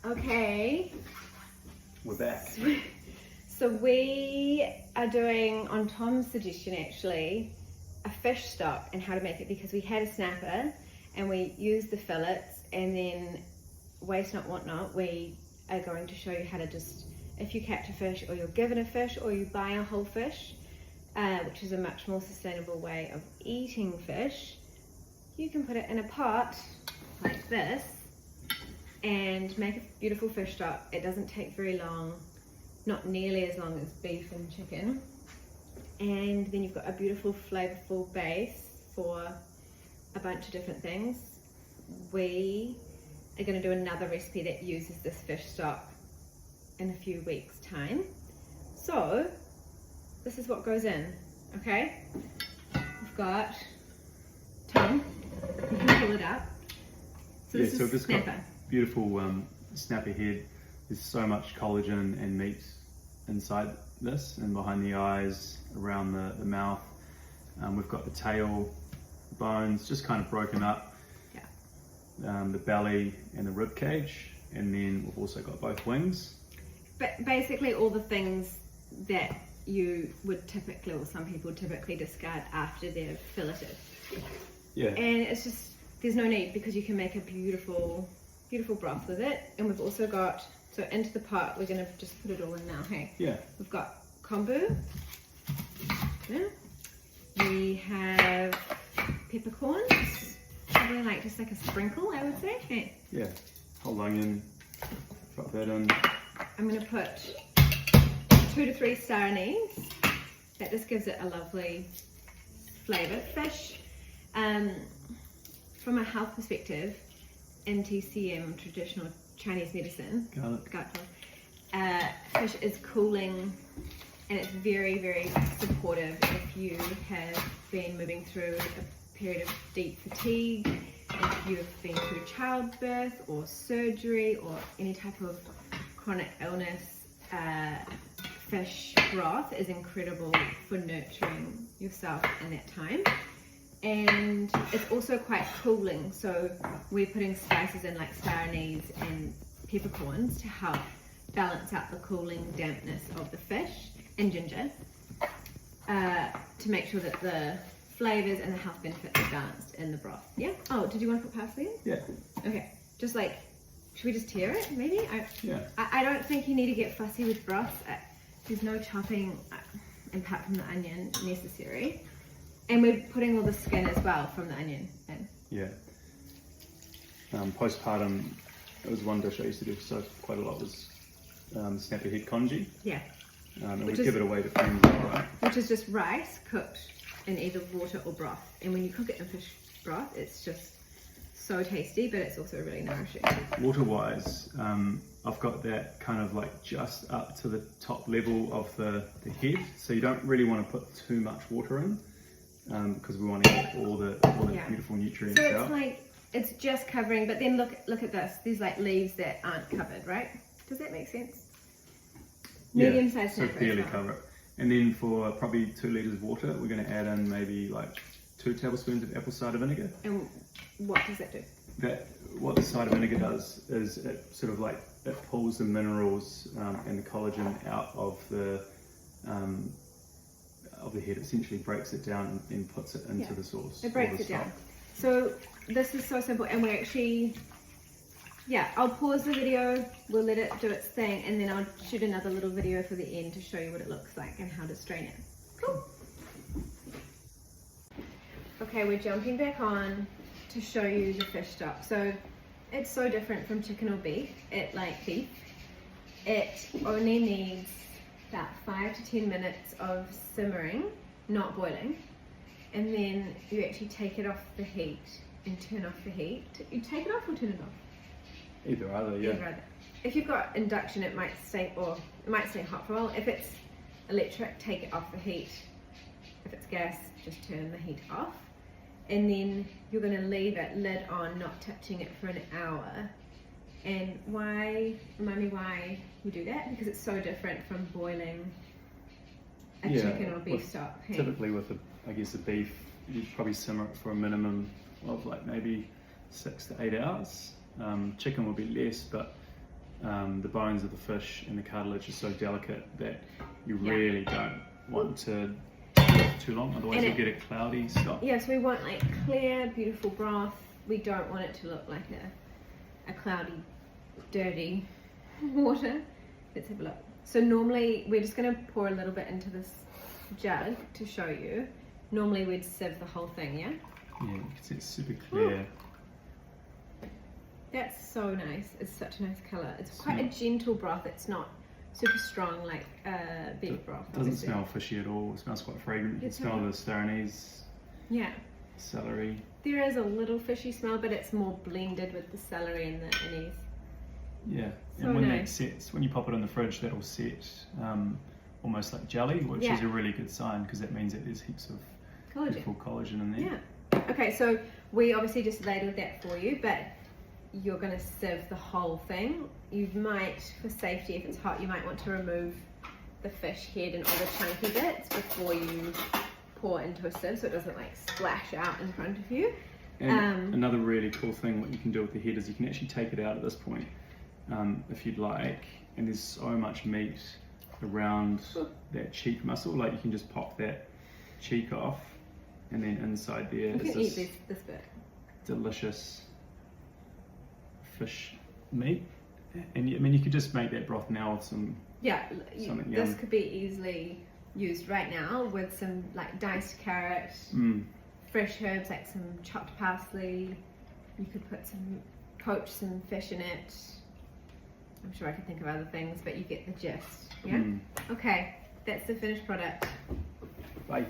Okay. We're back. So we are doing, on Tom's suggestion actually, a fish stock and how to make it, because we had a snapper and we used the fillets, and then waste not want not, we are going to show you how to just, if you catch a fish or you're given a fish or you buy a whole fish, which is a much more sustainable way of eating fish, you can put it in a pot like this and make a beautiful fish stock. It doesn't take very long, not nearly as long as beef and chicken, and then you've got a beautiful flavorful base for a bunch of different things. We are going to do another recipe that uses this fish stock in a few weeks time. So this is what goes in, okay? We've got Tom, you can pull it up. So Yeah, this so is this snapper. got beautiful snapper head. There's so much collagen and meat inside this, and behind the eyes, around the mouth. We've got the tail bones just kind of broken up. Yeah. The belly and the rib cage, and then we've also got both wings. But basically all the things that you would typically, or some people typically discard after they're filleted. Yeah. And it's just, there's no need, because you can make a beautiful broth with it. And we've also got, so into the pot, we're going to just put it all in now, hey? Yeah. We've got kombu. Yeah. We have peppercorns. Probably like just like a sprinkle, I would say. Hey. Yeah. Whole onion. Drop that in. I'm going to put 2 to 3 star anise. That just gives it a lovely flavour. Fish, from a health perspective, in TCM, traditional Chinese medicine, fish is cooling, and it's very, very supportive if you have been moving through a period of deep fatigue, if you've been through childbirth or surgery or any type of chronic illness. Fish broth is incredible for nurturing yourself in that time, and it's also quite cooling, so we're putting spices in like star anise and peppercorns to help balance out the cooling dampness of the fish, and ginger, to make sure that the flavors and the health benefits are balanced in the broth. Yeah. Oh, did you want to put parsley in? Yeah. Okay, just like, should we just tear it maybe? Yeah. I don't think you need to get fussy with broth. There's no chopping apart from the onion necessary. And we're putting all the skin as well from the onion in. Yeah. Postpartum, it was one dish I used to do so quite a lot, was snapper head congee. Yeah. And we give it away to friends, right? Which is just rice cooked in either water or broth. And when you cook it in fish broth, it's just so tasty, but it's also really nourishing. Water-wise, I've got that kind of like just up to the top level of the head, so you don't really want to put too much water in, because we want to get all the beautiful nutrients out. So out. it's like, it's just covering, but then look at this. There's like leaves that aren't covered, right? Does that make sense? Medium-sized snapper. So barely cover it. And then for probably 2 litres of water, we're going to add in maybe like 2 tablespoons of apple cider vinegar. And what does that do? What the cider vinegar does is it sort of like, it pulls the minerals and the collagen out of the head. Essentially breaks it down and puts it into the sauce. It breaks it down. So this is so simple, and we're actually, I'll pause the video, we'll let it do its thing, and then I'll shoot another little video for the end to show you what it looks like and how to strain it. Cool. Okay, we're jumping back on to show you the fish stock. So it's so different from chicken or beef. It only needs about 5 to 10 minutes of simmering, not boiling, and then you actually take it off the heat and turn off the heat. You take it off or turn it off? Either yeah. Either. If you've got induction, it might stay hot for a while. If it's electric, take it off the heat. If it's gas, just turn the heat off. And then you're going to leave it lid on, not touching it, for an hour. And remind me why you do that? Because it's so different from boiling a chicken or beef stock. Typically with a beef, you'd probably simmer it for a minimum of like maybe 6 to 8 hours. Chicken will be less, but the bones of the fish and the cartilage are so delicate that you Yeah. really don't want to cook too long, otherwise And you'll get a cloudy stock. Yeah, so we want like clear, beautiful broth. We don't want it to look like a cloudy, dirty water. Let's have a look. So normally we're just going to pour a little bit into this jug to show you. Normally we'd sieve the whole thing, yeah? Yeah, you can see it's super clear. That's so nice. It's such a nice colour. It's quite a gentle broth. It's not super strong like beef broth. It doesn't obviously. smell fishy at all. It smells quite fragrant. You can It's smell okay. the star anise, Yeah. celery. There is a little fishy smell, but it's more blended with the celery and the anise. Yeah, So and when that nice. sets, when you pop it in the fridge, that'll set almost like jelly, which Yeah. is a really good sign because that means that there's heaps of Collagen. beautiful collagen in there. Yeah. Okay, so we obviously just ladled that for you, but you're going to sieve the whole thing. You might, for safety, if it's hot, you might want to remove the fish head and all the chunky bits before you pour into a sieve so it doesn't like splash out in front of you. And another really cool thing, what you can do with the head is you can actually take it out at this point, if you'd like. And there's so much meat around that cheek muscle, like you can just pop that cheek off, and then inside there You is can eat this this bit. delicious fish meat. And I mean, you could just make that broth now with some. Yeah, Something this yum. could be easily used right now with some like diced carrot, fresh herbs like some chopped parsley. You could poach some fish in it. I'm sure I could think of other things, but you get the gist. Yeah? Okay, that's the finished product. Bye.